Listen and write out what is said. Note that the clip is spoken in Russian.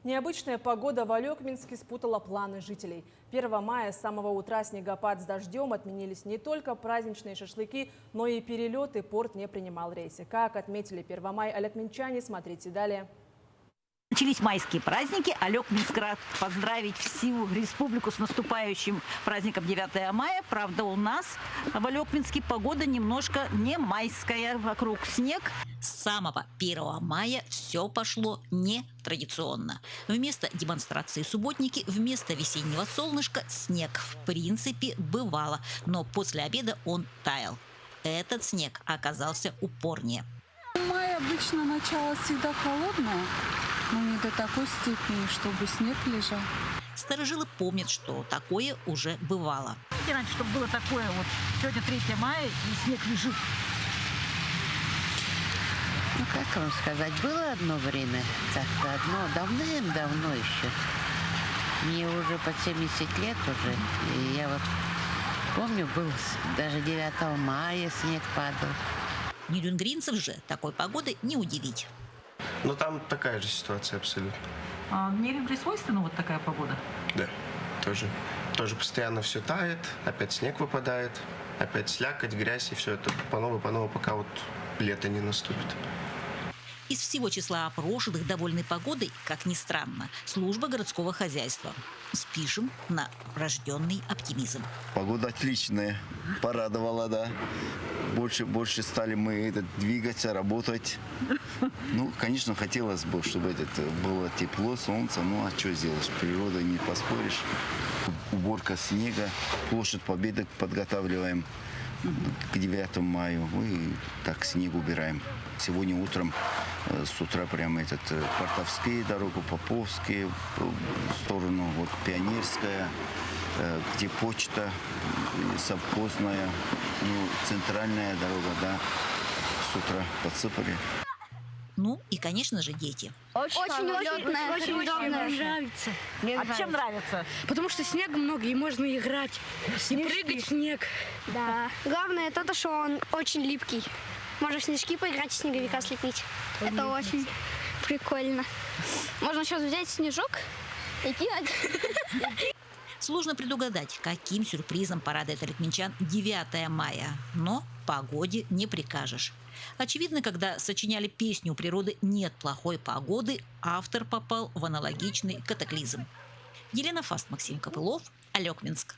Необычная погода в Алекминске спутала планы жителей. 1 мая с самого утра снегопад с дождем, отменились не только праздничные шашлыки, но и перелеты. Порт не принимал рейсы. Как отметили 1 мая алекминчане, смотрите далее. Начались майские праздники. Алекминск рад поздравить всю республику с наступающим праздником 9 мая. Правда, у нас в Алекминске погода немножко не майская. Вокруг снег. С самого 1 мая все пошло нетрадиционно. Вместо демонстрации субботники, вместо весеннего солнышка снег в принципе бывало. Но после обеда он таял. Этот снег оказался упорнее. Май обычно начало всегда холодное. Но не до такой степени, чтобы снег лежал. Старожилы помнят, что такое уже бывало. Раньше, чтобы было такое, вот сегодня 3 мая и снег лежит. Ну, как вам сказать, было одно время, как-то одно, давным-давно еще. Мне уже под 70 лет уже, и я вот помню, был даже 9 мая снег падал. Нерюнгринцев же такой погодой не удивить. Ну, там такая же ситуация абсолютно. А Нерюнгри свойственна вот такая погода? Да, тоже. Тоже постоянно все тает, опять снег выпадает, опять слякоть, грязь, и все это по новой, пока вот лето не наступит. Из всего числа опрошенных, довольной погодой, как ни странно, служба городского хозяйства. Спишем на врожденный оптимизм. Погода отличная, порадовала, да. Больше стали мы двигаться, работать. Ну, конечно, хотелось бы, чтобы было тепло, солнце. Ну, а что сделаешь? Природа не поспоришь. Уборка снега, площадь Победы подготавливаем к 9 мая. И так снег убираем. Сегодня утром с утра прямо Портовские дорогу, Поповские, в сторону вот Пионерская, где почта, совхозная, ну, центральная дорога, да, с утра подсыпали. Ну и, конечно же, дети. Очень удобно. Нравится. А чем нравится? Потому что снега много, и можно играть, и прыгать в снег. Да. Главное то, что он очень липкий. Можно в снежки поиграть, снеговика слепить. Это очень прикольно. Можно сейчас взять снежок и кинуть. Сложно предугадать, каким сюрпризом порадует алекминчан 9 мая. Но погоде не прикажешь. Очевидно, когда сочиняли песню «У природы нет плохой погоды», автор попал в аналогичный катаклизм. Елена Фаст, Максим Копылов, Алекминск.